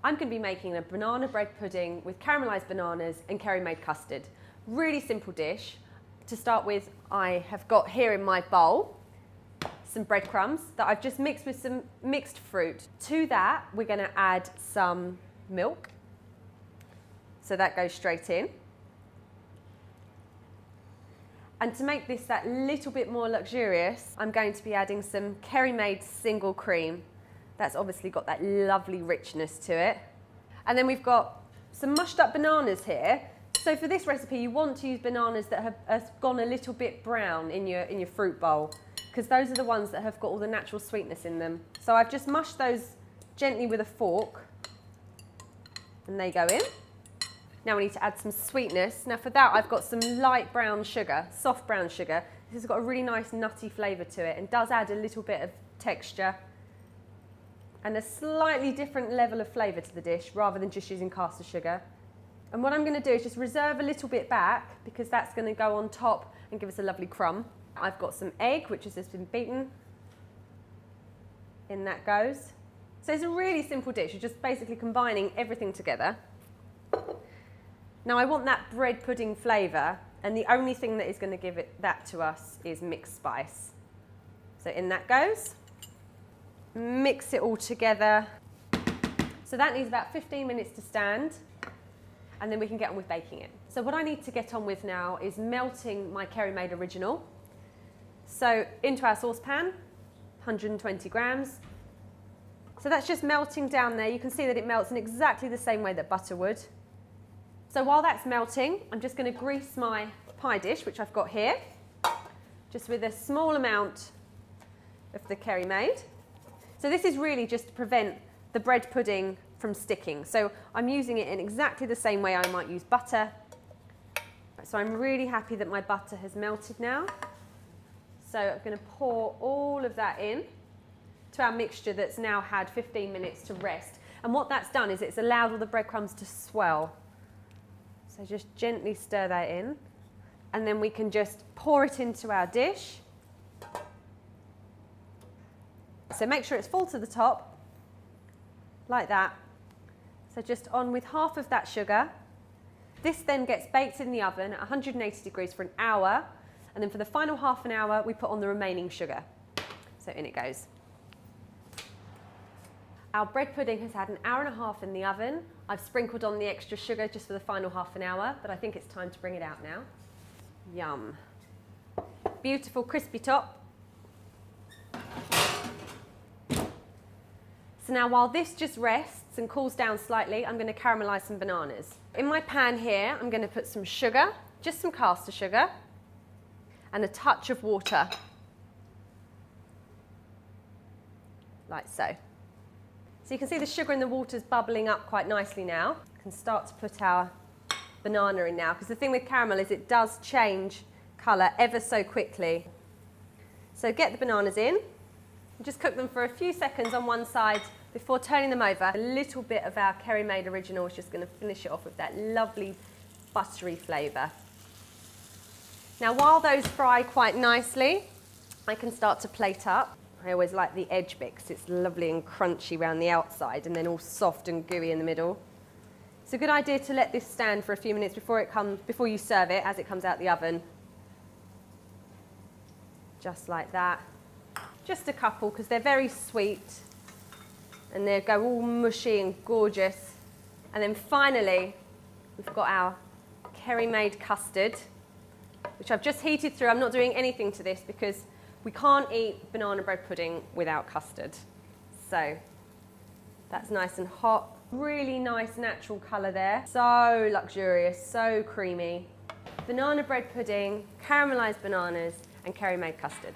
I'm going to be making a banana bread pudding with caramelised bananas and Kerrymaid custard. Really simple dish. To start with, I have got here in my bowl some breadcrumbs that I've just mixed with some mixed fruit. To that, we're going to add some milk. So that goes straight in. And to make this that little bit more luxurious, I'm going to be adding some Kerrymaid single cream. That's obviously got that lovely richness to it. And then we've got some mushed up bananas here. So for this recipe, you want to use bananas that have gone a little bit brown in your fruit bowl, because those are the ones that have got all the natural sweetness in them. So I've just mushed those gently with a fork, and they go in. Now we need to add some sweetness. Now for that, I've got some light brown sugar, soft brown sugar. This has got a really nice nutty flavour to it and does add a little bit of texture and a slightly different level of flavour to the dish rather than just using caster sugar. And what I'm going to do is just reserve a little bit back because that's going to go on top and give us a lovely crumb. I've got some egg, which has just been beaten. In that goes. So it's a really simple dish. You're just basically combining everything together. Now I want that bread pudding flavour, and the only thing that is going to give it that to us is mixed spice. So in that goes. Mix it all together. So that needs about 15 minutes to stand, and then we can get on with baking it. So what I need to get on with now is melting my Kerrymaid original. So into our saucepan, 120 grams. So that's just melting down there. You can see that it melts in exactly the same way that butter would. So while that's melting, I'm just going to grease my pie dish, which I've got here, just with a small amount of the Kerrymaid. So this is really just to prevent the bread pudding from sticking. So I'm using it in exactly the same way I might use butter. So I'm really happy that my butter has melted now. So I'm going to pour all of that in to our mixture that's now had 15 minutes to rest. And what that's done is it's allowed all the breadcrumbs to swell. So just gently stir that in, and then we can just pour it into our dish. So make sure it's full to the top, like that. So just on with half of that sugar. This then gets baked in the oven at 180 degrees for an hour, and then for the final half an hour, we put on the remaining sugar. So in it goes. Our bread pudding has had an hour and a half in the oven. I've sprinkled on the extra sugar just for the final half an hour, but I think it's time to bring it out now. Yum. Beautiful crispy top. So now while this just rests and cools down slightly, I'm going to caramelise some bananas. In my pan here, I'm going to put some sugar, just some caster sugar, and a touch of water. Like so. So you can see the sugar and the water is bubbling up quite nicely now. We can start to put our banana in now, because the thing with caramel is it does change colour ever so quickly. So get the bananas in, and just cook them for a few seconds on one side before turning them over. A little bit of our Kerrymaid original is just going to finish it off with that lovely buttery flavour. Now while those fry quite nicely, I can start to plate up. I always like the edge bit because it's lovely and crunchy around the outside and then all soft and gooey in the middle. It's a good idea to let this stand for a few minutes before you serve it as it comes out the oven. Just like that. Just a couple because they're very sweet and they go all mushy and gorgeous. And then finally, we've got our Kerrymaid custard, which I've just heated through. I'm not doing anything to this because we can't eat banana bread pudding without custard. So that's nice and hot. Really nice natural colour there. So luxurious, so creamy. Banana bread pudding, caramelised bananas, and Kerrymaid custard.